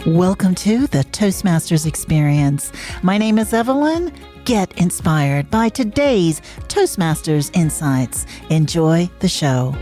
Welcome to the Toastmasters experience. My name is Evelyn. Get inspired by today's Toastmasters insights. Enjoy the show.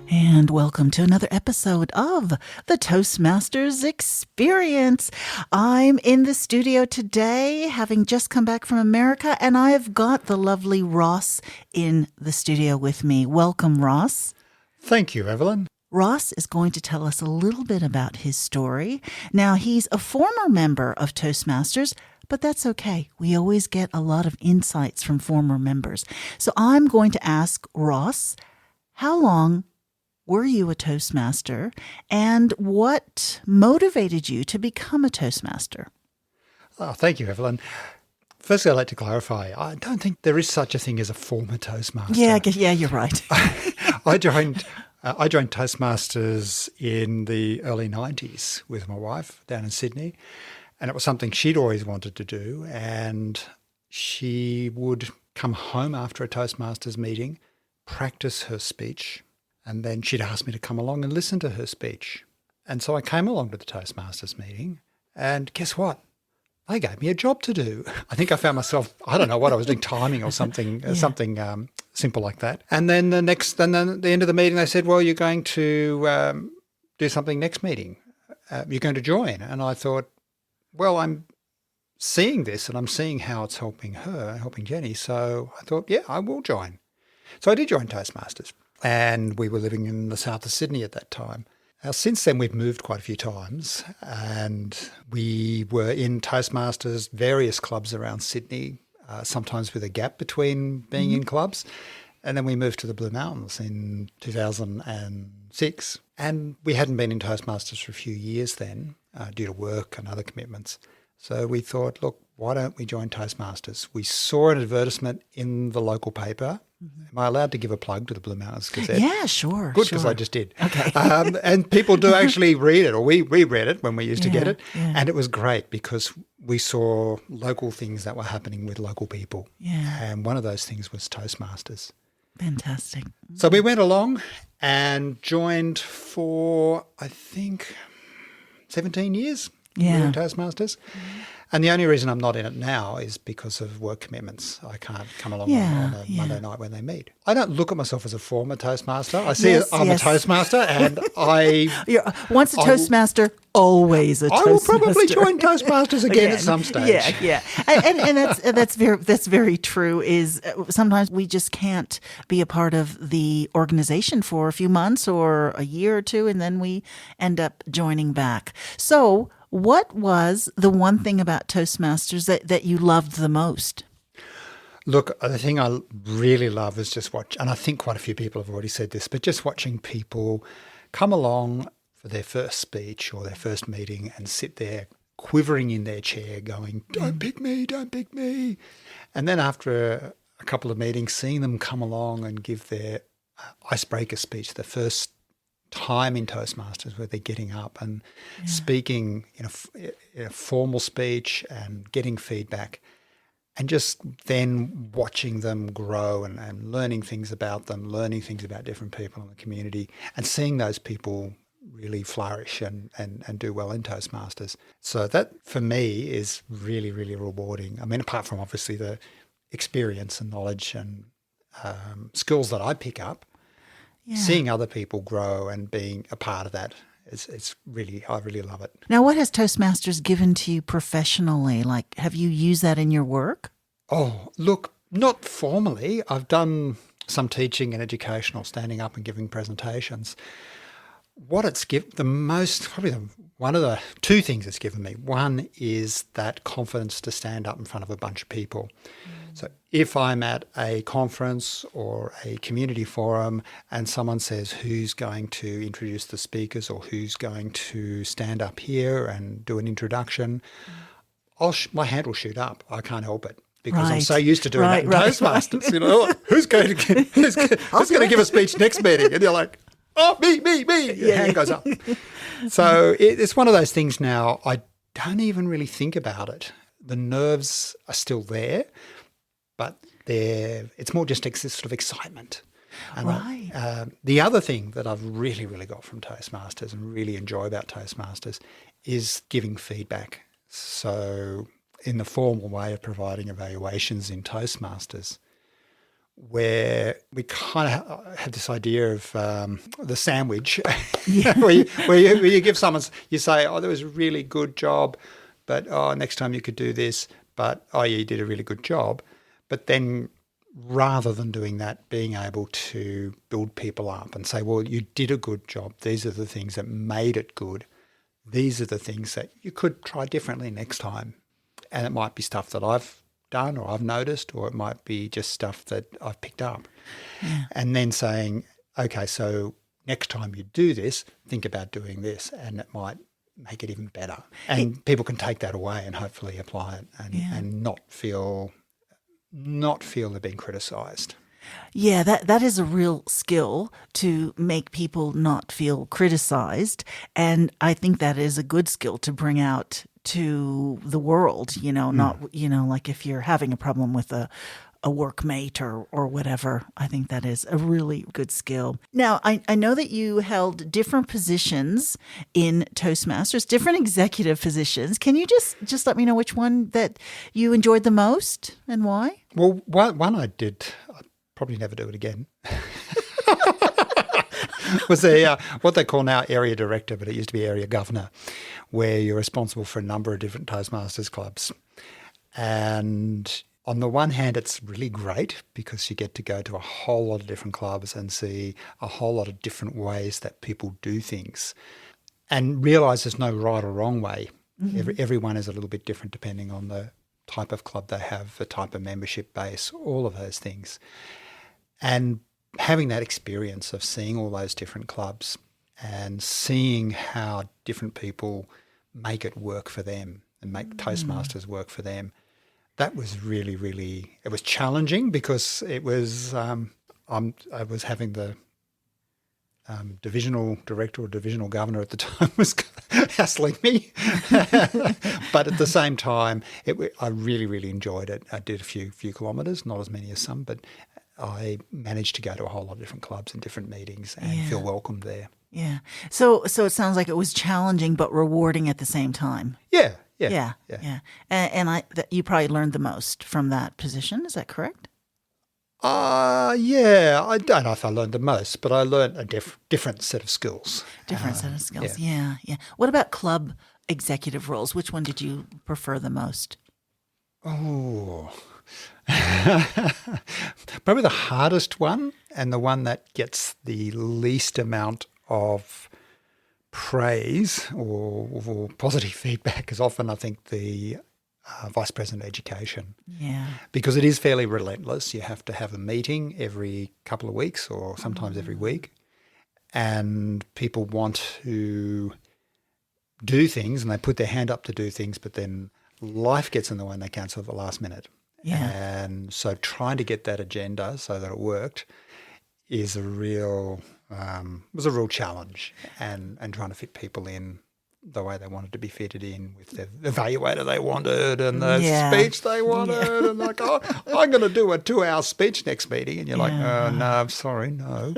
And welcome to another episode of the Toastmasters experience. I'm in the studio today, having just come back from America, and I have got the lovely Ross in the studio with me. Welcome, Ross. Thank you, Evelyn. Ross is going to tell us a little bit about his story. Now, he's a former member of Toastmasters, but that's okay. We always get a lot of insights from former members. So I'm going to ask Ross, how long were you a Toastmaster, and what motivated you to become a Toastmaster? Oh, thank you, Evelyn. Firstly, I'd like to clarify, I don't think there is such a thing as a former Toastmaster. Yeah, you're right. I joined Toastmasters in the early 90s with my wife down in Sydney, and it was something she'd always wanted to do, and she would come home after a Toastmasters meeting, practice her speech, and then she'd ask me to come along and listen to her speech. And so I came along to the Toastmasters meeting, and guess what? They gave me a job to do. I think I found myself, I don't know what I was doing, timing or something, something simple like that. And then at the end of the meeting, they said, well, you're going to do something next meeting. You're going to join. And I thought, well, I'm seeing this and I'm seeing how it's helping her, helping Jenny. So I thought, yeah, I will join. So I did join Toastmasters, and we were living in the south of Sydney at that time. Now, since then, we've moved quite a few times, and we were in Toastmasters, various clubs around Sydney, sometimes with a gap between being in clubs. And then we moved to the Blue Mountains in 2006. And we hadn't been in Toastmasters for a few years then due to work and other commitments. So we thought, look, why don't we join Toastmasters? We saw an advertisement in the local paper. Am I allowed to give a plug to the Blue Mountains Gazette? Yeah, sure. Good, because I just did. Okay. And people do actually read it, or we read it when we used to get it. Yeah. And it was great because we saw local things that were happening with local people. Yeah. And one of those things was Toastmasters. Fantastic. So we went along and joined for, I think, 17 years. Yeah. We were in Toastmasters. And the only reason I'm not in it now is because of work commitments. I can't come along on a Monday night when they meet. I don't look at myself as a former Toastmaster. I see I'm a Toastmaster, and once a Toastmaster, always a Toastmaster. I will probably join Toastmasters again at some stage. Yeah. And that's very true. Is sometimes we just can't be a part of the organization for a few months or a year or two, and then we end up joining back. So, what was the one thing about Toastmasters that you loved the most? Look, the thing I really love is just watch, and I think quite a few people have already said this, but just watching people come along for their first speech or their first meeting and sit there quivering in their chair going, don't pick me, don't pick me. And then after a couple of meetings, seeing them come along and give their icebreaker speech, the first time in Toastmasters where they're getting up and speaking in a formal speech and getting feedback, and just then watching them grow and learning things about them, learning things about different people in the community, and seeing those people really flourish and do well in Toastmasters. So that, for me, is really, really rewarding. I mean, apart from obviously the experience and knowledge and skills that I pick up, seeing other people grow and being a part of that, it's really, I really love it. Now, what has Toastmasters given to you professionally? Like, have you used that in your work? Oh, look, not formally. I've done some teaching and educational, standing up and giving presentations. What it's given the most, one of the two things it's given me. One is that confidence to stand up in front of a bunch of people. So if I'm at a conference or a community forum and someone says who's going to introduce the speakers or who's going to stand up here and do an introduction, my hand will shoot up. I can't help it because I'm so used to doing that in Toastmasters. You know, who's going to give a speech next meeting? And you're like, oh, me. Your hand goes up. So it's one of those things now. I don't even really think about it. The nerves are still there, but it's more just this sort of excitement. And Right. the other thing that I've really, really got from Toastmasters and really enjoy about Toastmasters is giving feedback. So in the formal way of providing evaluations in Toastmasters, where we kind of have this idea of the sandwich, where you give someone, you say, oh, that was a really good job, but next time you could do this, but yeah, you did a really good job. But then rather than doing that, being able to build people up and say, well, you did a good job. These are the things that made it good. These are the things that you could try differently next time. And it might be stuff that I've done or I've noticed, or it might be just stuff that I've picked up. Yeah. And then saying, okay, so next time you do this, think about doing this, and it might make it even better. And people can take that away and hopefully apply it and not feel they're being criticised. Yeah, that is a real skill, to make people not feel criticized. And I think that is a good skill to bring out to the world, not, like if you're having a problem with a workmate or whatever. I think that is a really good skill. Now, I know that you held different positions in Toastmasters, different executive positions. Can you just let me know which one that you enjoyed the most and why? Well, one I did, I'd probably never do it again, was what they call now area director, but it used to be area governor, where you're responsible for a number of different Toastmasters clubs. And on the one hand, it's really great because you get to go to a whole lot of different clubs and see a whole lot of different ways that people do things and realise there's no right or wrong way. Mm-hmm. Everyone is a little bit different depending on the type of club they have, the type of membership base, all of those things. And having that experience of seeing all those different clubs and seeing how different people make it work for them and make Toastmasters work for them, that was really, really, it was challenging because it was, I was having the divisional director or divisional governor at the time was hassling me. But at the same time, I really, really enjoyed it. I did a few kilometres, not as many as some, but I managed to go to a whole lot of different clubs and different meetings and feel welcome there. Yeah. So it sounds like it was challenging but rewarding at the same time. Yeah. And you probably learned the most from that position. Is that correct? Yeah. I don't know if I learned the most, but I learned a different set of skills. Different set of skills. Yeah. What about club executive roles? Which one did you prefer the most? Oh, probably the hardest one and the one that gets the least amount of praise or positive feedback is often, I think, the Vice President of Education. Yeah. Because it is fairly relentless. You have to have a meeting every couple of weeks or sometimes every week. And people want to do things and they put their hand up to do things, but then life gets in the way and they cancel at the last minute. Yeah. And so trying to get that agenda so that it worked is was a real challenge, and trying to fit people in the way they wanted to be fitted in with the evaluator they wanted and the speech they wanted. And like, oh, I'm going to do a 2-hour speech next meeting. And you're like, oh, no, I'm sorry, no.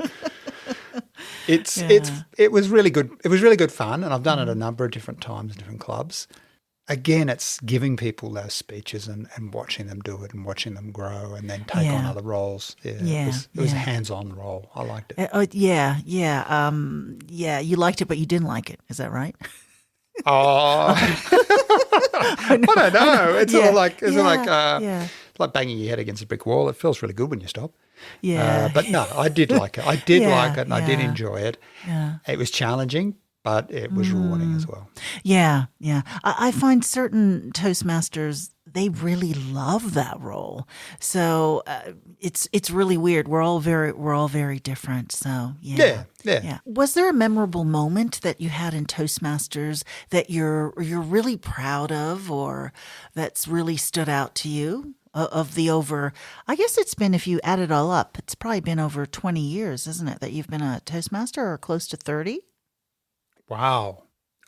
It was really good. It was really good fun. And I've done it a number of different times in different clubs. Again, it's giving people those speeches and watching them do it and watching them grow and then take on other roles. It was a hands-on role. I liked it. Yeah. You liked it, but you didn't like it. Is that right? Oh, I don't know. It's all like like banging your head against a brick wall. It feels really good when you stop. Yeah. But no, I did like it. I did like it, and I did enjoy it. Yeah. It was challenging, but it was rewarding as well. Yeah. I find certain Toastmasters, they really love that role. So it's really weird. We're all very different. So yeah. Was there a memorable moment that you had in Toastmasters that you're really proud of, or that's really stood out to you? Of the over, I guess it's been, if you add it all up, it's probably been over 20 years, isn't it, that you've been a Toastmaster, or close to 30? Wow.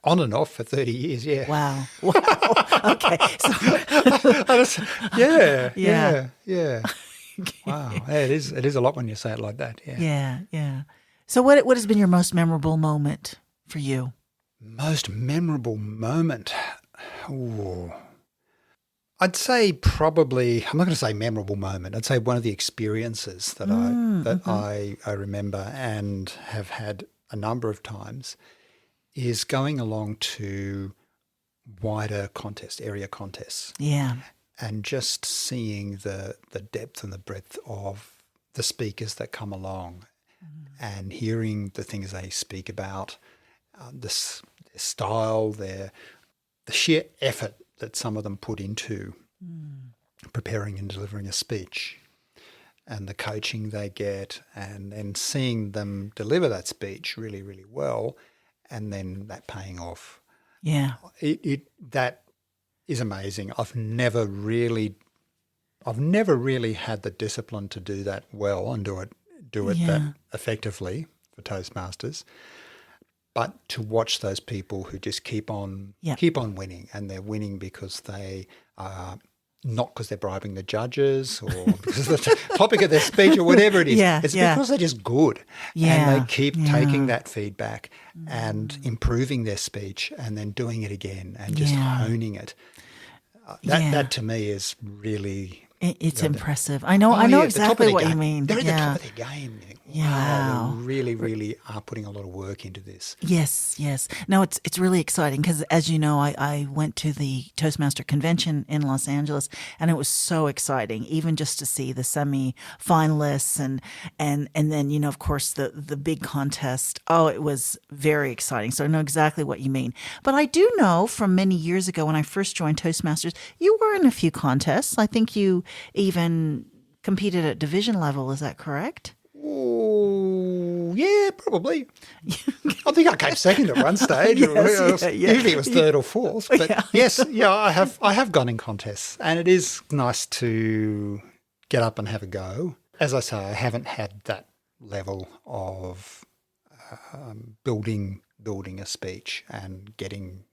On and off for 30 years, yeah. Wow. Okay. So, Yeah. Wow. Yeah, it is. It is a lot when you say it like that. Yeah. Yeah, yeah. So what has been your most memorable moment for you? Most memorable moment. Ooh. I'd say probably, I'm not going to say memorable moment. I'd say one of the experiences that I remember and have had a number of times is going along to wider contests, area contests, Yeah. and just seeing the depth and the breadth of the speakers that come along and hearing the things they speak about, their style, the sheer effort that some of them put into preparing and delivering a speech, and the coaching they get, and then seeing them deliver that speech really, really well, and then that paying off. Yeah. That is amazing. I've never really had the discipline to do that well and do it that effectively for Toastmasters. But to watch those people who just keep on winning, and they're winning because they are not because they're bribing the judges or because of the topic of their speech or whatever it is. It's because they're just good. And they keep taking that feedback and improving their speech and then doing it again and just honing it. That to me is really... It's impressive. I know exactly what you mean. They're at the top of their game. Wow, they really, really are putting a lot of work into this. Yes. No, it's really exciting because, as you know, I went to the Toastmaster convention in Los Angeles, and it was so exciting, even just to see the semi-finalists and then, of course, the big contest. Oh, it was very exciting. So I know exactly what you mean. But I do know from many years ago when I first joined Toastmasters, you were in a few contests. I think you even competed at division level. Is that correct? Oh, yeah, probably. I think I came second at one stage. Yes, Usually it was third or fourth. But yes, I have gone in contests, and it is nice to get up and have a go. As I say, I haven't had that level of building a speech and getting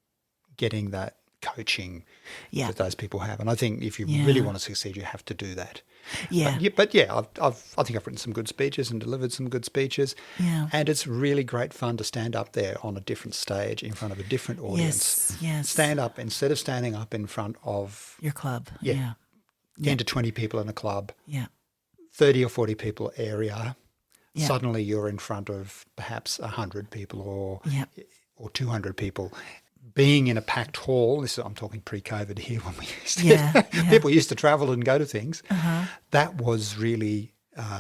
that coaching that those people have. And I think if you really want to succeed, you have to do that. Yeah. But I think I've written some good speeches and delivered some good speeches. Yeah. And it's really great fun to stand up there on a different stage in front of a different audience. Yes. Stand up, instead of standing up in front of your club. 10 to 20 people in a club. Yeah. 30 or 40 people area. Yeah. Suddenly you're in front of perhaps 100 people or 200 people. Being in a packed hall, I'm talking pre-COVID here when we used to, people used to travel and go to things. That was really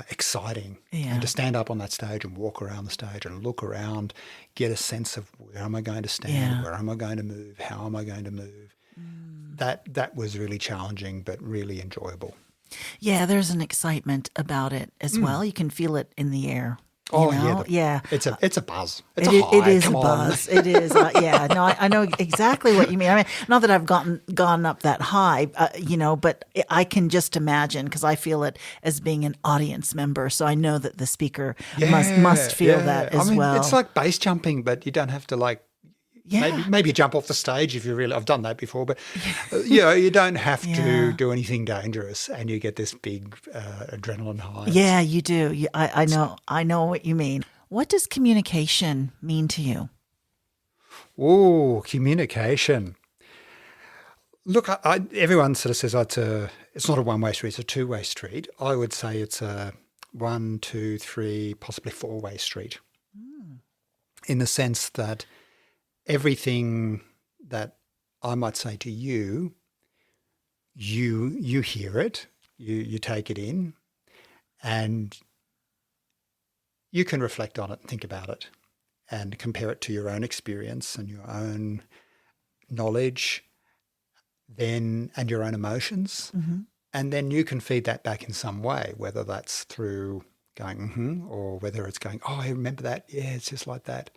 exciting. And to stand up on that stage and walk around the stage and look around, get a sense of where am I going to stand, where am I going to move, how am I going to move. That was really challenging but really enjoyable. Yeah, there's an excitement about it as well. You can feel it in the air. Yeah. It's a buzz. It's a high. It is Come a on. buzz. It is. No, I know exactly what you mean. I mean, not that I've gone up that high, but I can just imagine because I feel it as being an audience member. So I know that the speaker must feel that as well. It's like base jumping, but you don't have to maybe jump off the stage if you really. I've done that before, but you don't have to do anything dangerous, and you get this big adrenaline high. Yeah, you do. I know what you mean. What does communication mean to you? Oh, communication. Look, everyone sort of says it's not a one-way street; it's a two-way street. I would say it's a 1, 2, 3, possibly 4-way street, in the sense that everything that I might say to you, you hear it, you take it in, and you can reflect on it and think about it and compare it to your own experience and your own knowledge and your own emotions. And then you can feed that back in some way, whether that's through going, or whether it's going, oh, I remember that. Yeah, it's just like that.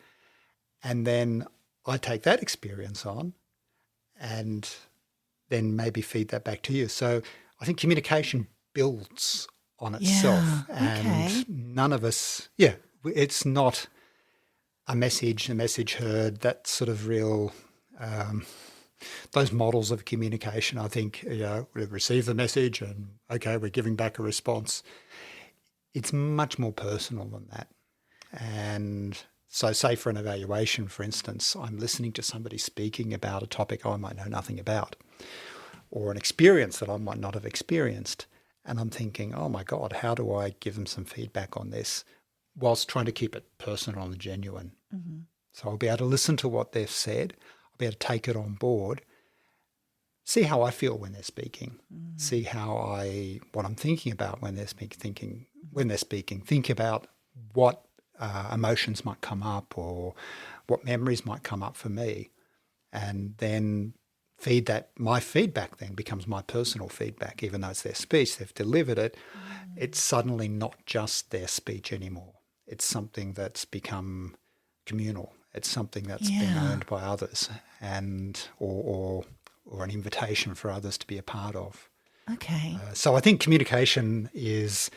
And then I take that experience on and then maybe feed that back to you. So I think communication builds on itself. And none of us, it's not a message heard, that sort of real those models of communication. I think, we receive the message and, okay, we're giving back a response. It's much more personal than that. And so say for an evaluation, for instance, I'm listening to somebody speaking about a topic I might know nothing about, or an experience that I might not have experienced. And I'm thinking, oh my God, how do I give them some feedback on this whilst trying to keep it personal and genuine? Mm-hmm. So I'll be able to listen to what they've said. I'll be able to take it on board, see how I feel when they're speaking, see what I'm thinking about when they're speaking, think about what emotions might come up or what memories might come up for me, and then feed that. My feedback then becomes my personal feedback, even though it's their speech, they've delivered it. It's suddenly not just their speech anymore. It's something that's become communal. It's something that's been owned by others, and or an invitation for others to be a part of. Okay. So I think communication is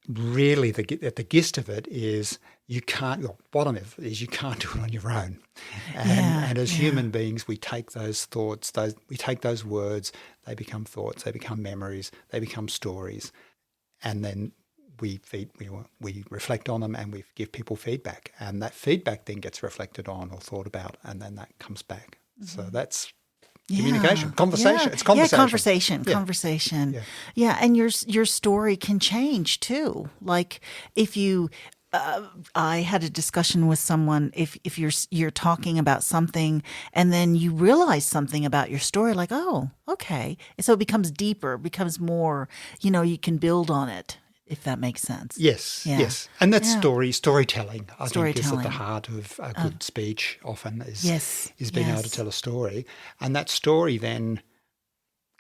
really at the gist of it is you can't. Well, bottom of it is you can't do it on your own. And as human beings, we take those thoughts, we take those words, they become thoughts, they become memories, they become stories, and then we reflect on them and we give people feedback, and that feedback then gets reflected on or thought about, and then that comes back. Mm-hmm. So that's communication, conversation. Yeah. It's conversation. Conversation. Yeah, and your story can change too. Like if you, I had a discussion with someone. If you're talking about something and then you realize something about your story, like, oh, okay, and so it becomes deeper, becomes more. You can build on it. If that makes sense. Yes, yes. And that's storytelling, I think, is at the heart of a good speech often, is being able to tell a story. And that story then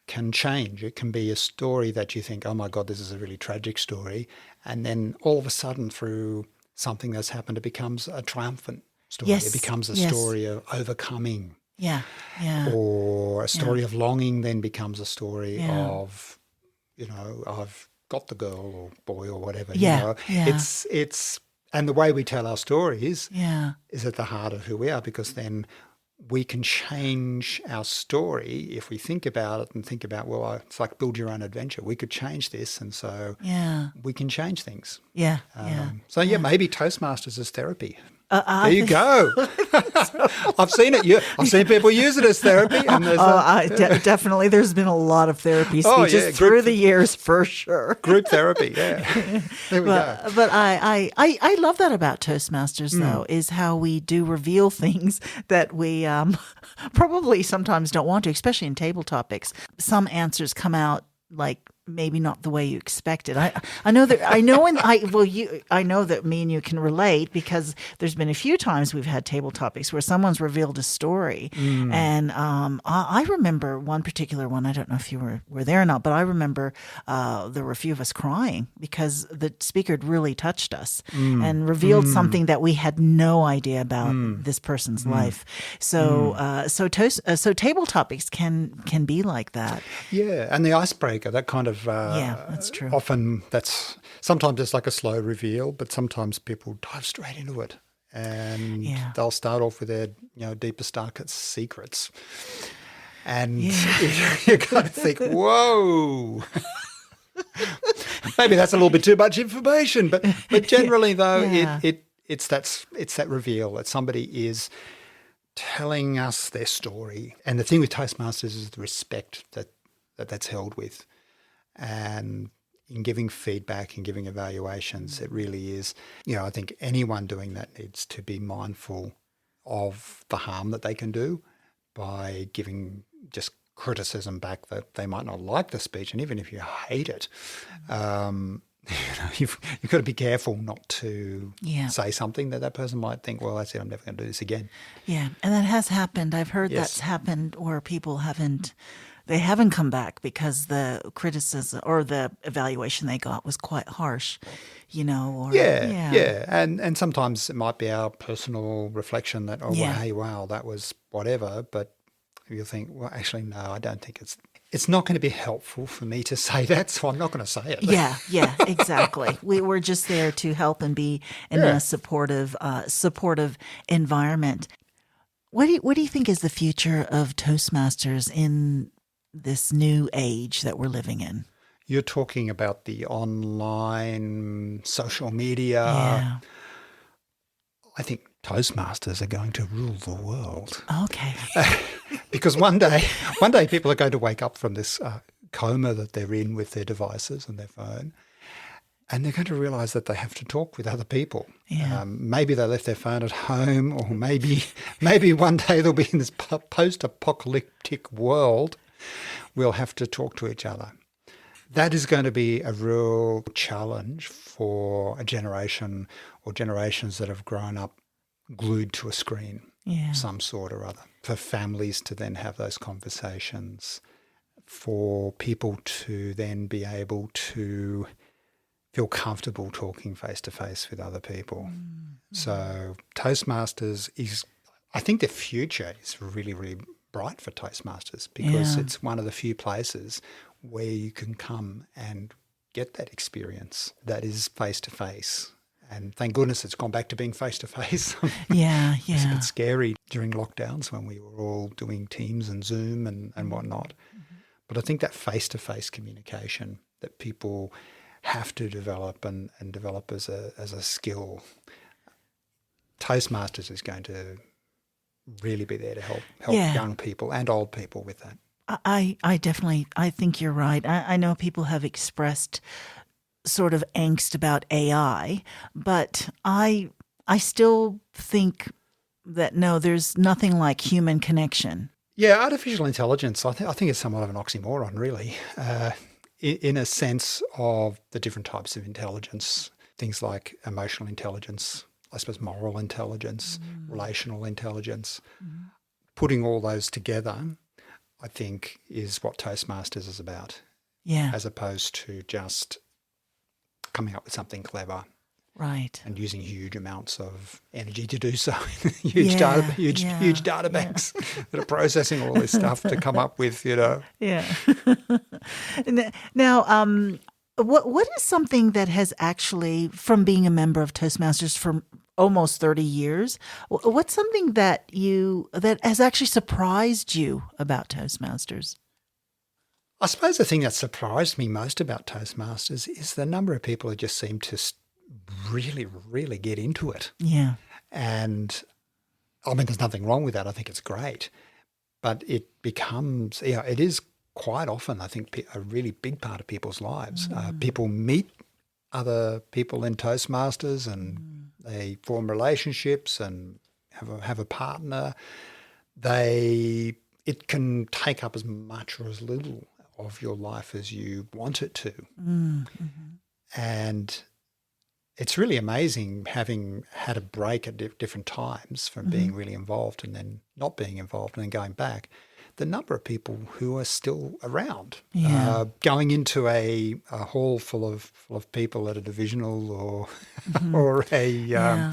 can change. It can be a story that you think, oh my God, this is a really tragic story. And then all of a sudden through something that's happened, it becomes a triumphant story. Yes. It becomes a story of overcoming. Yeah, yeah. Or a story of longing then becomes a story of, I've got the girl or boy or whatever. It's and the way we tell our stories is at the heart of who we are, because then we can change our story if we think about it and think about, well, it's like build your own adventure. We could change this, and so we can change things. So maybe Toastmasters is therapy. There you go. I've seen it. I've seen people use it as therapy. And definitely, there's been a lot of therapy speeches through the years, for sure. Group therapy, yeah. There we go. But I love that about Toastmasters, though, is how we do reveal things that we probably sometimes don't want to, especially in table topics. Some answers come out like maybe not the way you expected. I know that me and you can relate, because there's been a few times we've had table topics where someone's revealed a story, and I remember one particular one. I don't know if you were there or not, but I remember there were a few of us crying because the speaker had really touched us and revealed something that we had no idea about this person's life. So so table topics can be like that. Yeah, and the icebreaker, that kind of that's true. Often sometimes it's like a slow reveal, but sometimes people dive straight into it, and they'll start off with their deepest, darkest secrets, and you kind of think, whoa. Maybe that's a little bit too much information, but generally though, it's that reveal that somebody is telling us their story. And the thing with Toastmasters is the respect that's held with. And in giving feedback and giving evaluations, it really is, I think anyone doing that needs to be mindful of the harm that they can do by giving just criticism back that they might not like the speech. And even if you hate it, you've got to be careful not to say something that person might think, well, that's it, I'm never going to do this again. Yeah, and that has happened. I've heard that's happened where people haven't come back because the criticism or the evaluation they got was quite harsh, or and sometimes it might be our personal reflection that, hey, wow, that was whatever, but you'll think, well, actually, no, I don't think it's not going to be helpful for me to say that, so I'm not going to say it. Yeah, exactly. We're just there to help and be in a supportive environment. What do you think is the future of Toastmasters in this new age that we're living in? You're talking about the online social media. Yeah. I think Toastmasters are going to rule the world. Okay. Because one day people are going to wake up from this coma that they're in with their devices and their phone, and they're going to realize that they have to talk with other people. Yeah. Maybe they left their phone at home, or maybe one day they'll be in this post-apocalyptic world. We'll have to talk to each other. That is going to be a real challenge for a generation or generations that have grown up glued to a screen Yeah. of some sort or other. For families to then have those conversations, for people to then be able to feel comfortable talking face to face with other people. So Toastmasters is, I think the future is really, really bright for Toastmasters because Yeah. it's one of the few places where you can come and get that experience that is face to face. And thank goodness it's gone back to being face to face. Yeah. It was a Yeah. bit scary during lockdowns when we were all doing Teams and Zoom and whatnot. But I think that face-to-face communication that people have to develop and develop as a skill, Toastmasters is going to really be there to help Yeah. young people and old people with that. I definitely, I think you're right. I know people have expressed sort of angst about AI, but I still think that no, there's nothing like human connection. Yeah, artificial intelligence, I think it's somewhat of an oxymoron, really, in a sense of the different types of intelligence, things like emotional intelligence, I suppose moral intelligence, relational intelligence. Putting all those together, I think, is what Toastmasters is about, Yeah. as opposed to just coming up with something clever Right. and using huge amounts of energy to do so. huge Yeah. data banks that are processing all this stuff to come up with, Yeah. Now, what is something that has actually, from being a member of Toastmasters for almost 30 years, what's something that has actually surprised you about Toastmasters? I suppose the thing that surprised me most about Toastmasters is the number of people who just seem to really, really get into it. Yeah. And I mean, there's nothing wrong with that. I think it's great. But it becomes, it is quite often, I think, a really big part of people's lives. People meet other people in Toastmasters and they form relationships and have a partner. It can take up as much or as little of your life as you want it to. And it's really amazing, having had a break at different times from being really involved and then not being involved and then going back, the number of people who are still around. Yeah. Going into a hall full of people at a divisional or or Yeah.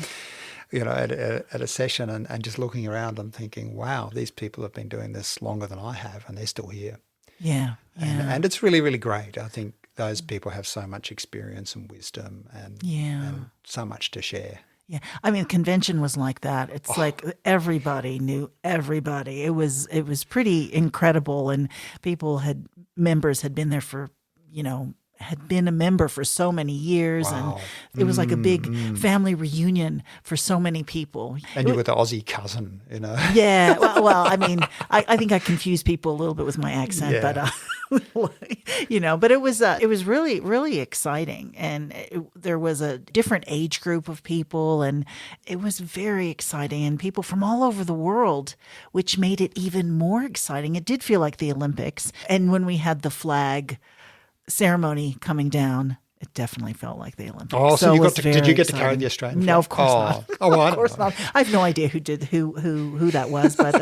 at a session and just looking around and thinking, wow, these people have been doing this longer than I have and they're still here. Yeah. Yeah. And it's really, really great. I think those people have so much experience and wisdom and so much to share. Yeah. I mean, convention was like that. It's like everybody knew everybody. It was pretty incredible. And members had been there for, had been a member for so many years. Wow. And it was like a big family reunion for so many people. And you were the Aussie cousin, Yeah. Well, I mean, I think I confused people a little bit with my accent, Yeah. but it was really, really exciting. And there was a different age group of people, and it was very exciting, and people from all over the world, which made it even more exciting. It did feel like the Olympics. And when we had the flag ceremony coming down, it definitely felt like the Olympics. Oh, so it was did you get to very carry exciting. the Australian flag? No, of course not. Oh, well, I Of course don't know. not. I have no idea who that was, but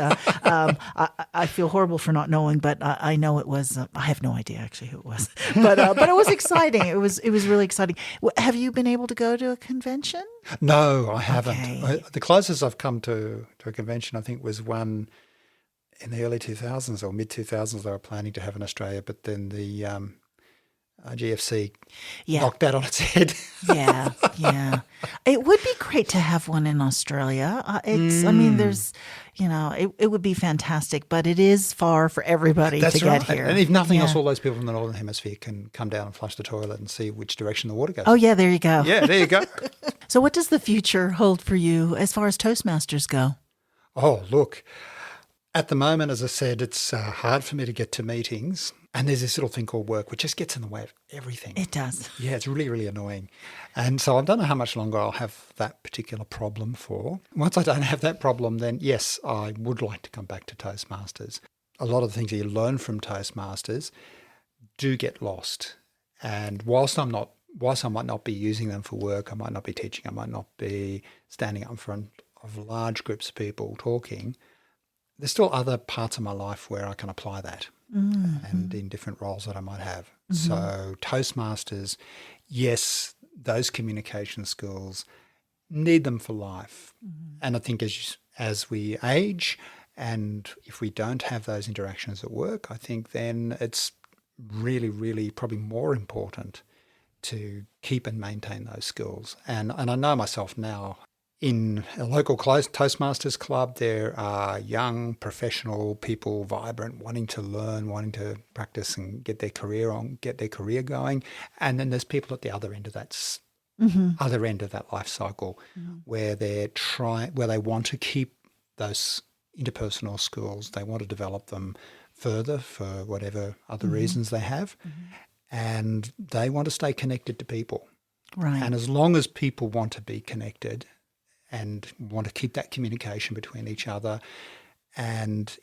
I feel horrible for not knowing. But I know it was. I have no idea actually who it was. But it was exciting. It was really exciting. Have you been able to go to a convention? No, I haven't. Okay. The closest I've come to a convention, I think, was one in the early 2000s or mid 2000s. They were planning to have in Australia, but then the GFC Yeah. knocked that on its head. Yeah. It would be great to have one in Australia. I mean, there's, it would be fantastic, but it is far for everybody to get here. And if nothing else, all those people from the Northern Hemisphere can come down and flush the toilet and see which direction the water goes. Oh, yeah, there you go. Yeah, there you go. So what does the future hold for you as far as Toastmasters go? Oh, look, at the moment, as I said, it's hard for me to get to meetings. And there's this little thing called work, which just gets in the way of everything. It does. Yeah, it's really, really annoying. And so I don't know how much longer I'll have that particular problem for. Once I don't have that problem, then yes, I would like to come back to Toastmasters. A lot of the things that you learn from Toastmasters do get lost. And whilst I might not be using them for work, I might not be teaching, I might not be standing up in front of large groups of people talking, there's still other parts of my life where I can apply that. Mm-hmm. And in different roles that I might have. Mm-hmm. So Toastmasters, yes, those communication skills, need them for life. Mm-hmm. And I think as we age and if we don't have those interactions at work, I think then it's really, really probably more important to keep and maintain those skills. And I know myself now, in a local Toastmasters club, there are young professional people, vibrant, wanting to learn, wanting to practice and get their career going. And then there's people at the other end of that life cycle, where where they want to keep those interpersonal skills. They want to develop them further for whatever other reasons they have, and they want to stay connected to people. Right. And as long as people want to be connected and want to keep that communication between each other. And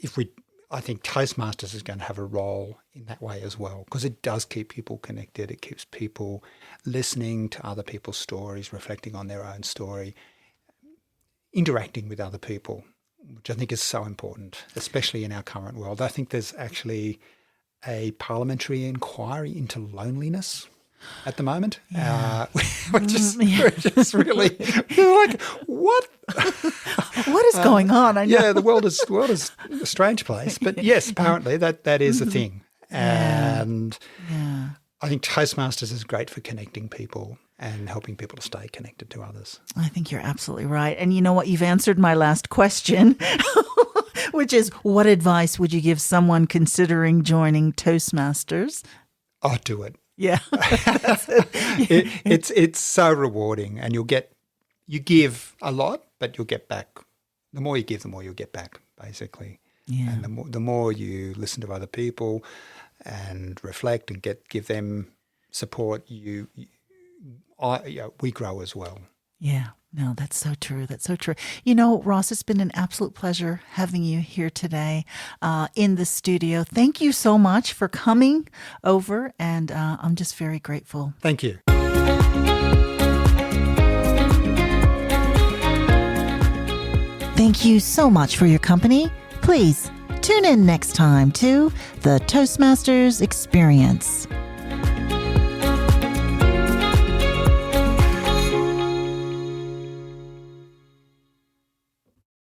I think Toastmasters is going to have a role in that way as well, because it does keep people connected. It keeps people listening to other people's stories, reflecting on their own story, interacting with other people, which I think is so important, especially in our current world. I think there's actually a parliamentary inquiry into loneliness at the moment, which is really like, what? What is going on? I know. Yeah, the world is a strange place, but yes, apparently that is a thing, and I think Toastmasters is great for connecting people and helping people to stay connected to others. I think you're absolutely right, and you know what? You've answered my last question. Which is, what advice would you give someone considering joining Toastmasters? Oh, do it. Yeah. It's so rewarding, and you give a lot, but you'll get back. The more you give, the more you'll get back, basically. Yeah. And the more you listen to other people and reflect and give them support, we grow as well. Yeah. No, that's so true. That's so true. You know, Ross, it's been an absolute pleasure having you here today in the studio. Thank you so much for coming over, and I'm just very grateful. Thank you. Thank you so much for your company. Please tune in next time to the Toastmasters Experience.